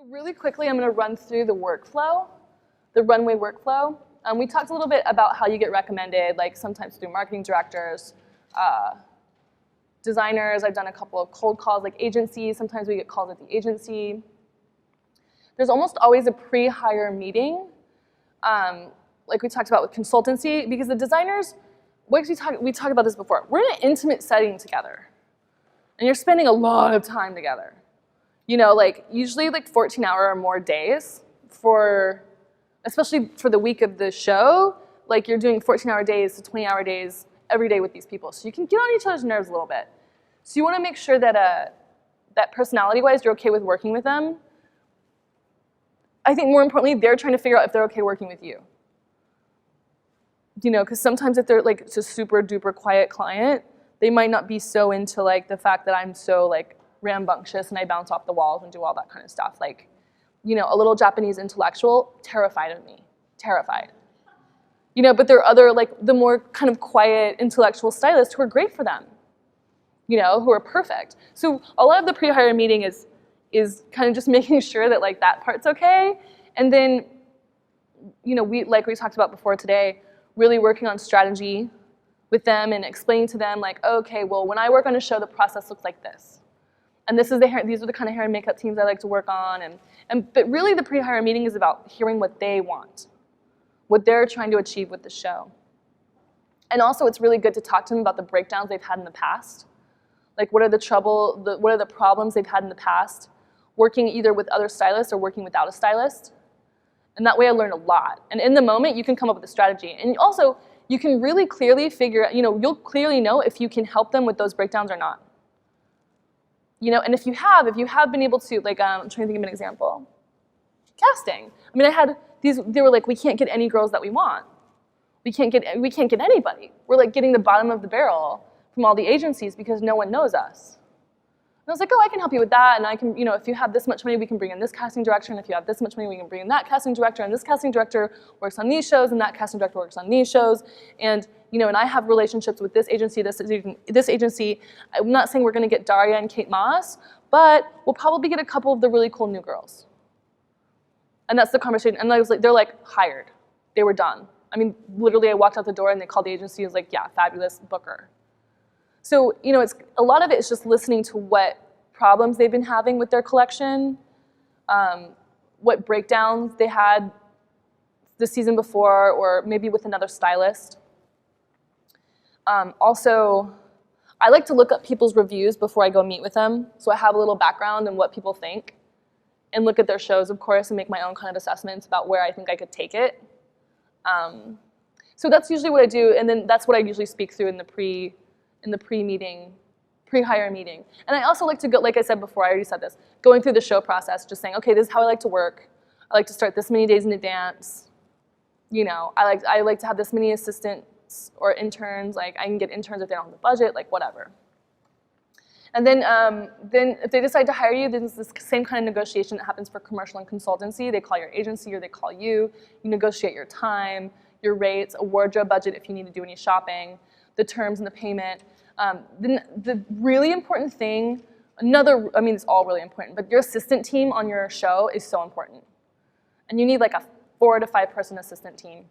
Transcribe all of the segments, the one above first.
So really quickly, I'm going to run through the workflow, the Runway workflow. We talked a little bit about how you get recommended, like sometimes through marketing directors, designers. I've done a couple of cold calls, like agencies. Sometimes we get called at the agency. There's almost always a pre-hire meeting, like we talked about with consultancy, because the designers, we talked about this before, we're in an intimate setting together, and you're spending a lot of time together. You know, like usually like 14-hour or more days especially for the week of the show, like you're doing 14-hour days to 20-hour days every day with these people. So you can get on each other's nerves a little bit. So you want to make sure that that personality-wise, you're okay with working with them. I think more importantly, they're trying to figure out if they're okay working with you. You know, because sometimes if they're like just super duper quiet client, they might not be so into like the fact that I'm so like rambunctious and I bounce off the walls and do all that kind of stuff. Like, you know, a little Japanese intellectual, terrified of me, terrified. You know, but there are other, like, the more kind of quiet intellectual stylists who are great for them, you know, who are perfect. So a lot of the pre-hire meeting is kind of just making sure that, like, that part's okay. And then, you know, like we talked about before today, really working on strategy with them and explaining to them, like, okay, well, when I work on a show, the process looks like this. And these are the kind of hair and makeup teams I like to work on. But really the pre-hire meeting is about hearing what they want, what they're trying to achieve with the show. And also it's really good to talk to them about the breakdowns they've had in the past. Like what are the problems they've had in the past, working either with other stylists or working without a stylist. And that way I learned a lot. And in the moment you can come up with a strategy. And also you can really clearly figure out, you know, you'll clearly know if you can help them with those breakdowns or not. You know, and if you have been able to, like, I'm trying to think of an example. Casting. I mean, they were like, we can't get any girls that we want. We can't get anybody. We're like getting the bottom of the barrel from all the agencies because no one knows us. And I was like, oh, I can help you with that, and I can, you know, if you have this much money, we can bring in this casting director, and if you have this much money, we can bring in that casting director, and this casting director works on these shows, and that casting director works on these shows, and, you know, and I have relationships with this agency, this agency. I'm not saying we're gonna get Daria and Kate Moss, but we'll probably get a couple of the really cool new girls. And that's the conversation, and I was like, they're like hired. They were done. I mean, literally I walked out the door and they called the agency and was like, yeah, fabulous, book her. So, you know, a lot of it is just listening to what problems they've been having with their collection, what breakdowns they had the season before, or maybe with another stylist. Also, I like to look up people's reviews before I go meet with them, so I have a little background on what people think, and look at their shows, of course, and make my own kind of assessments about where I think I could take it. So that's usually what I do, and then that's what I usually speak through in the pre-hire meeting. And I also like to go, like I said before, I already said this, going through the show process, just saying, okay, this is how I like to work. I like to start this many days in advance. You know, I like to have this many assistants or interns. Like I can get interns if they don't have the budget, like whatever. And then if they decide to hire you, then it's this same kind of negotiation that happens for commercial and consultancy. They call your agency or they call you. You negotiate your time, your rates, a wardrobe budget if you need to do any shopping, the terms and the payment. Then the really important thing, I mean, it's all really important, but your assistant team on your show is so important. And you need like a 4 to 5 person assistant team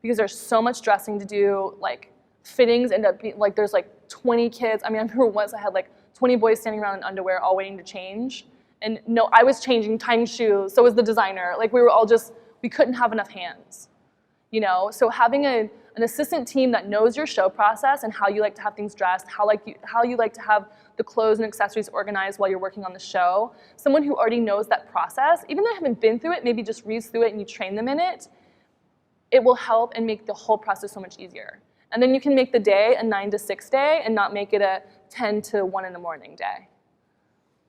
because there's so much dressing to do, like fittings end up being, like there's like 20 kids. I mean, I remember once I had like 20 boys standing around in underwear all waiting to change. And no, I was changing, tying shoes, so was the designer. Like we were all we couldn't have enough hands, you know? So having an assistant team that knows your show process and how you like to have things dressed, how you like to have the clothes and accessories organized while you're working on the show, someone who already knows that process, even though they haven't been through it, maybe just reads through it and you train them in it, it will help and make the whole process so much easier. And then you can make the day a 9 to 6 day and not make it a 10 to 1 in the morning day.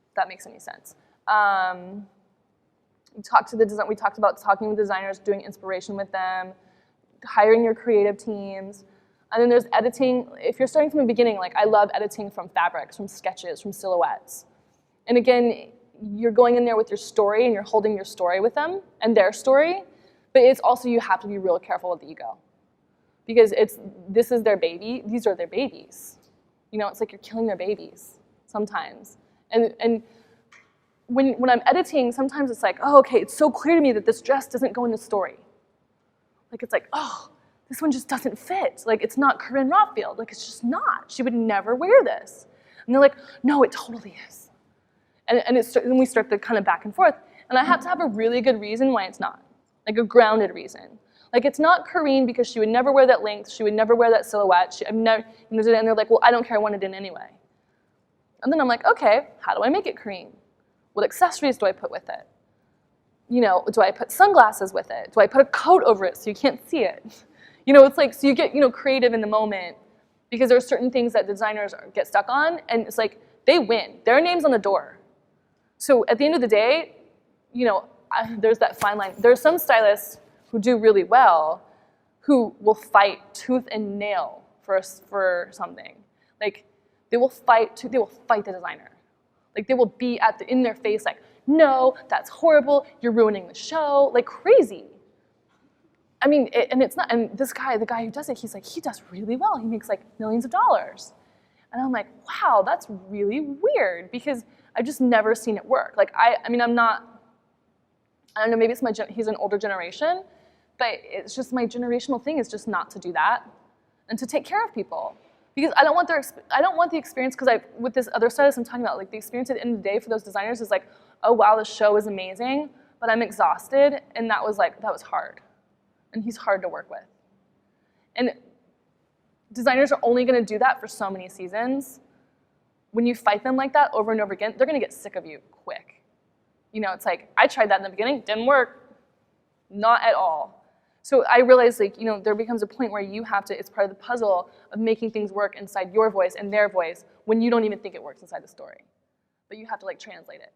If that makes any sense. We talked about talking with designers, doing inspiration with them, hiring your creative teams. And then there's editing. If you're starting from the beginning, like I love editing from fabrics, from sketches, from silhouettes. And again, you're going in there with your story and you're holding your story with them and their story, but it's also you have to be real careful with the ego. Because this is their baby, these are their babies. You know, it's like you're killing their babies sometimes. And when I'm editing, sometimes it's like, oh, okay, it's so clear to me that this dress doesn't go in the story. Like, it's like, oh, this one just doesn't fit. Like, it's not Corinne Rothfield. Like, it's just not. She would never wear this. And they're like, no, it totally is. And we start the kind of back and forth. And I have to have a really good reason why it's not, like a grounded reason. Like, it's not Corinne because she would never wear that length. She would never wear that silhouette. And they're like, well, I don't care. I want it in anyway. And then I'm like, okay, how do I make it Corinne? What accessories do I put with it? You know, do I put sunglasses with it? Do I put a coat over it so you can't see it? You know, it's like, so you get, you know, creative in the moment because there are certain things that designers get stuck on, and it's like, they win. Their name's on the door. So at the end of the day, you know, there's that fine line. There are some stylists who do really well who will fight tooth and nail for something. Like, they will fight the designer. Like, they will be in their face like, no, that's horrible, you're ruining the show, like crazy. I mean, and it's not, and this guy, the guy who does it, he's like, he does really well. He makes like millions of dollars. And I'm like, wow, that's really weird because I've just never seen it work. Like, I mean, I don't know, maybe it's he's an older generation, but it's just my generational thing is just not to do that and to take care of people. Because I don't want the experience, because with this other stylist I'm talking about, like the experience at the end of the day for those designers is like, oh wow, the show is amazing, but I'm exhausted, and that was hard. And he's hard to work with. And designers are only gonna do that for so many seasons. When you fight them like that over and over again, they're gonna get sick of you quick. You know, it's like, I tried that in the beginning, didn't work, not at all. So I realized, like, you know, there becomes a point where you have to, it's part of the puzzle of making things work inside your voice and their voice when you don't even think it works inside the story. But you have to like translate it.